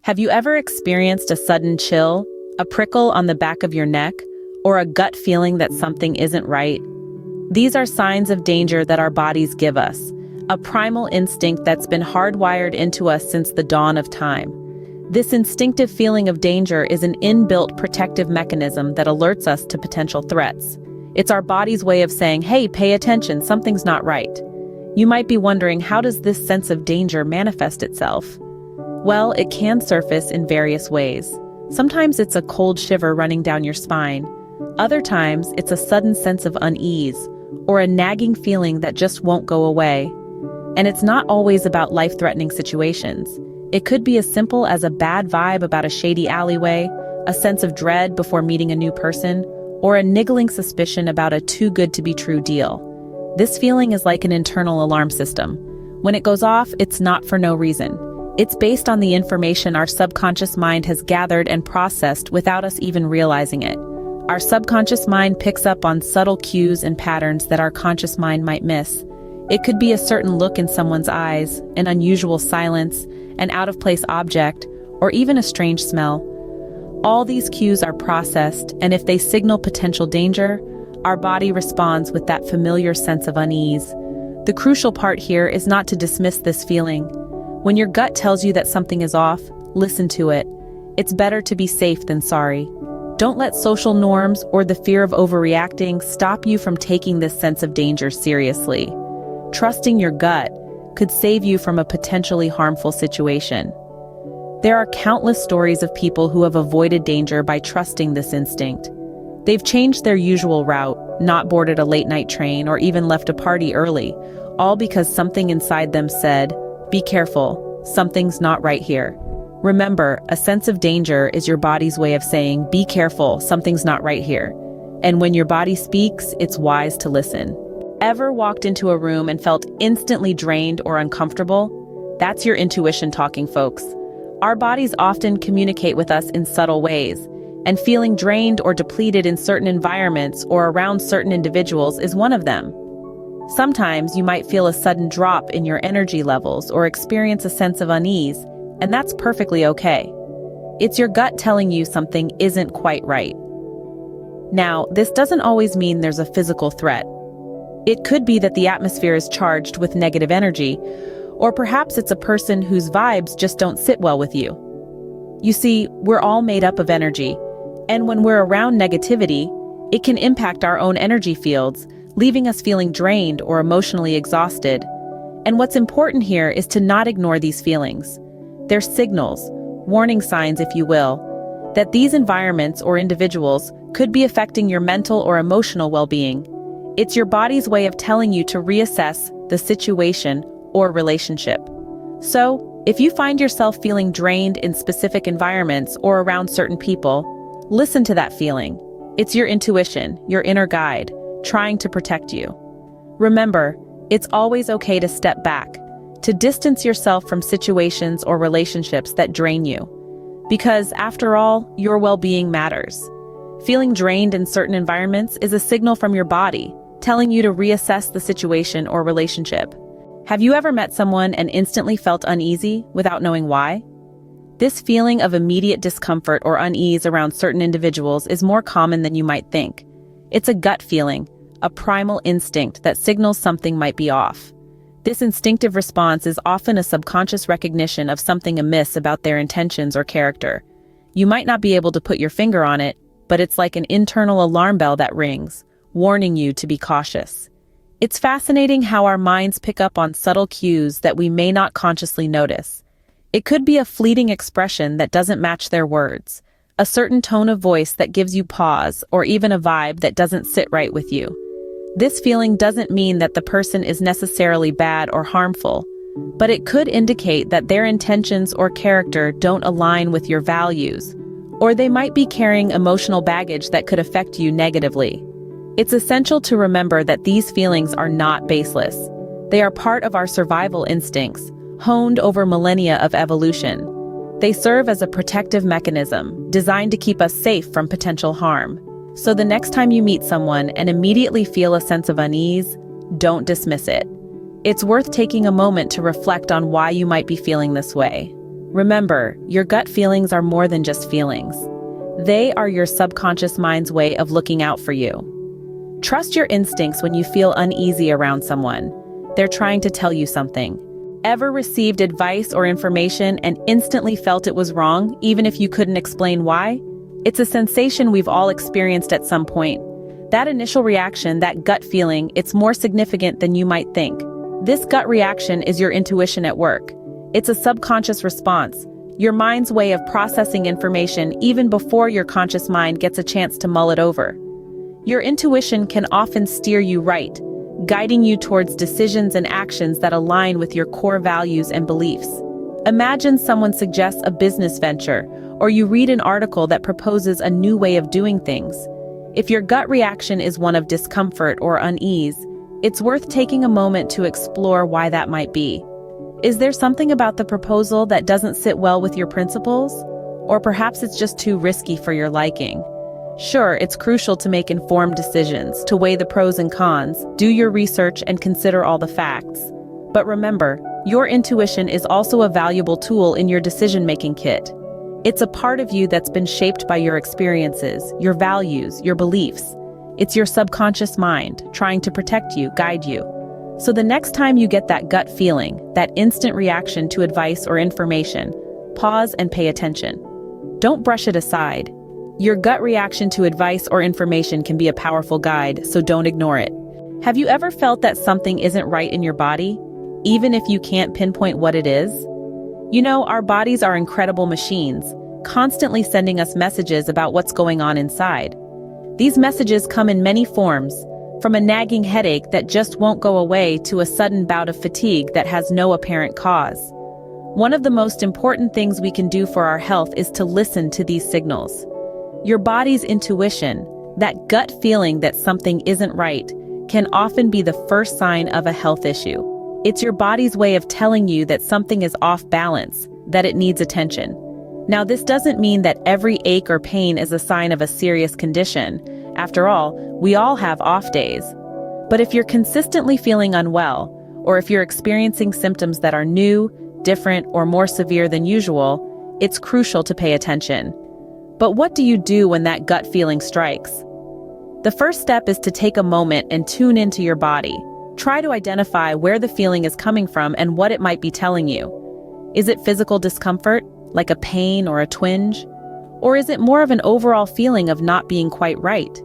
Have you ever experienced a sudden chill, a prickle on the back of your neck, or a gut feeling that something isn't right? These are signs of danger that our bodies give us, a primal instinct that's been hardwired into us since the dawn of time. This instinctive feeling of danger is an inbuilt protective mechanism that alerts us to potential threats. It's our body's way of saying, hey, pay attention, something's not right. You might be wondering, how does this sense of danger manifest itself? Well, it can surface in various ways. Sometimes it's a cold shiver running down your spine. Other times, it's a sudden sense of unease, or a nagging feeling that just won't go away. And it's not always about life-threatening situations. It could be as simple as a bad vibe about a shady alleyway, a sense of dread before meeting a new person, or a niggling suspicion about a too-good-to-be-true deal. This feeling is like an internal alarm system. When it goes off, it's not for no reason. It's based on the information our subconscious mind has gathered and processed without us even realizing it. Our subconscious mind picks up on subtle cues and patterns that our conscious mind might miss. It could be a certain look in someone's eyes, an unusual silence, an out-of-place object, or even a strange smell. All these cues are processed, and if they signal potential danger, our body responds with that familiar sense of unease. The crucial part here is not to dismiss this feeling. When your gut tells you that something is off, listen to it. It's better to be safe than sorry. Don't let social norms or the fear of overreacting stop you from taking this sense of danger seriously. Trusting your gut could save you from a potentially harmful situation. There are countless stories of people who have avoided danger by trusting this instinct. They've changed their usual route, not boarded a late-night train, or even left a party early, all because something inside them said, "Be careful, something's not right here." Remember, a sense of danger is your body's way of saying, "Be careful, something's not right here." And when your body speaks, it's wise to listen. Ever walked into a room and felt instantly drained or uncomfortable? That's your intuition talking, folks. Our bodies often communicate with us in subtle ways, and feeling drained or depleted in certain environments or around certain individuals is one of them. Sometimes you might feel a sudden drop in your energy levels or experience a sense of unease, and that's perfectly okay. It's your gut telling you something isn't quite right. Now, this doesn't always mean there's a physical threat. It could be that the atmosphere is charged with negative energy, or perhaps it's a person whose vibes just don't sit well with you. You see, we're all made up of energy, and when we're around negativity, it can impact our own energy fields, leaving us feeling drained or emotionally exhausted. And what's important here is to not ignore these feelings. They're signals, warning signs if you will, that these environments or individuals could be affecting your mental or emotional well-being. It's your body's way of telling you to reassess the situation or relationship. So, if you find yourself feeling drained in specific environments or around certain people, listen to that feeling. It's your intuition, your inner guide, trying to protect you. Remember, it's always okay to step back, to distance yourself from situations or relationships that drain you. Because, after all, your well-being matters. Feeling drained in certain environments is a signal from your body, telling you to reassess the situation or relationship. Have you ever met someone and instantly felt uneasy without knowing why? This feeling of immediate discomfort or unease around certain individuals is more common than you might think. It's a gut feeling, a primal instinct that signals something might be off. This instinctive response is often a subconscious recognition of something amiss about their intentions or character. You might not be able to put your finger on it, but it's like an internal alarm bell that rings, warning you to be cautious. It's fascinating how our minds pick up on subtle cues that we may not consciously notice. It could be a fleeting expression that doesn't match their words, a certain tone of voice that gives you pause, or even a vibe that doesn't sit right with you. This feeling doesn't mean that the person is necessarily bad or harmful, but it could indicate that their intentions or character don't align with your values, or they might be carrying emotional baggage that could affect you negatively. It's essential to remember that these feelings are not baseless. They are part of our survival instincts, honed over millennia of evolution. They serve as a protective mechanism, designed to keep us safe from potential harm. So the next time you meet someone and immediately feel a sense of unease, don't dismiss it. It's worth taking a moment to reflect on why you might be feeling this way. Remember, your gut feelings are more than just feelings. They are your subconscious mind's way of looking out for you. Trust your instincts when you feel uneasy around someone. They're trying to tell you something. Ever received advice or information and instantly felt it was wrong, even if you couldn't explain why? It's a sensation we've all experienced at some point. That initial reaction, that gut feeling, it's more significant than you might think. This gut reaction is your intuition at work. It's a subconscious response, your mind's way of processing information even before your conscious mind gets a chance to mull it over. Your intuition can often steer you right, guiding you towards decisions and actions that align with your core values and beliefs. Imagine someone suggests a business venture, or you read an article that proposes a new way of doing things. If your gut reaction is one of discomfort or unease, it's worth taking a moment to explore why that might be. Is there something about the proposal that doesn't sit well with your principles? Or perhaps it's just too risky for your liking? Sure, it's crucial to make informed decisions, to weigh the pros and cons, do your research and consider all the facts. But remember, your intuition is also a valuable tool in your decision-making kit. It's a part of you that's been shaped by your experiences, your values, your beliefs. It's your subconscious mind, trying to protect you, guide you. So the next time you get that gut feeling, that instant reaction to advice or information, pause and pay attention. Don't brush it aside. Your gut reaction to advice or information can be a powerful guide, so don't ignore it. Have you ever felt that something isn't right in your body, even if you can't pinpoint what it is? You know, our bodies are incredible machines, constantly sending us messages about what's going on inside. These messages come in many forms, from a nagging headache that just won't go away to a sudden bout of fatigue that has no apparent cause. One of the most important things we can do for our health is to listen to these signals. Your body's intuition, that gut feeling that something isn't right, can often be the first sign of a health issue. It's your body's way of telling you that something is off balance, that it needs attention. Now, this doesn't mean that every ache or pain is a sign of a serious condition. After all, we all have off days. But if you're consistently feeling unwell, or if you're experiencing symptoms that are new, different, or more severe than usual, it's crucial to pay attention. But what do you do when that gut feeling strikes? The first step is to take a moment and tune into your body. Try to identify where the feeling is coming from and what it might be telling you. Is it physical discomfort, like a pain or a twinge? Or is it more of an overall feeling of not being quite right?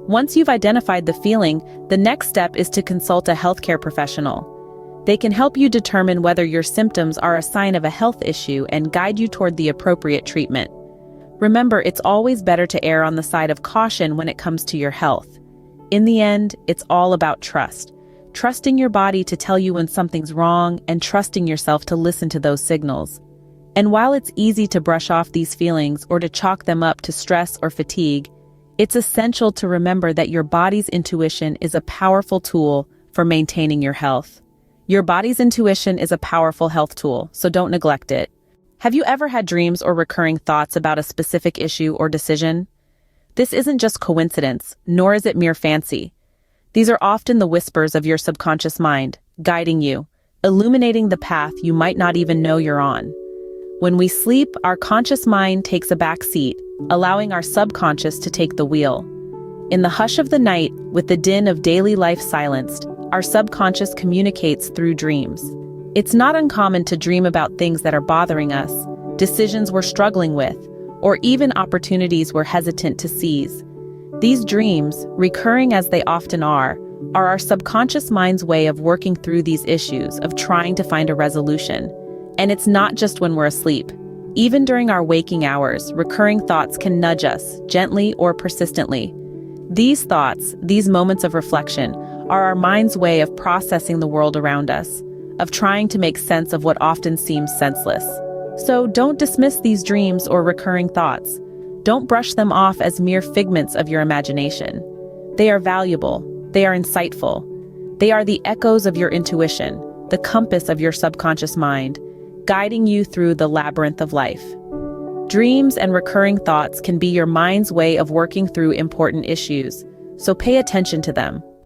Once you've identified the feeling, the next step is to consult a healthcare professional. They can help you determine whether your symptoms are a sign of a health issue and guide you toward the appropriate treatment. Remember, it's always better to err on the side of caution when it comes to your health. In the end, it's all about trust. Trusting your body to tell you when something's wrong and trusting yourself to listen to those signals. And while it's easy to brush off these feelings or to chalk them up to stress or fatigue, it's essential to remember that your body's intuition is a powerful tool for maintaining your health. Your body's intuition is a powerful health tool, so don't neglect it. Have you ever had dreams or recurring thoughts about a specific issue or decision? This isn't just coincidence, nor is it mere fancy. These are often the whispers of your subconscious mind, guiding you, illuminating the path you might not even know you're on. When we sleep, our conscious mind takes a back seat, allowing our subconscious to take the wheel. In the hush of the night, with the din of daily life silenced, our subconscious communicates through dreams. It's not uncommon to dream about things that are bothering us, decisions we're struggling with, or even opportunities we're hesitant to seize. These dreams, recurring as they often are our subconscious mind's way of working through these issues, of trying to find a resolution. And it's not just when we're asleep. Even during our waking hours, recurring thoughts can nudge us, gently or persistently. These thoughts, these moments of reflection, are our mind's way of processing the world around us, of trying to make sense of what often seems senseless. So don't dismiss these dreams or recurring thoughts. Don't brush them off as mere figments of your imagination. They are valuable. They are insightful. They are the echoes of your intuition, the compass of your subconscious mind, guiding you through the labyrinth of life. Dreams and recurring thoughts can be your mind's way of working through important issues, so pay attention to them.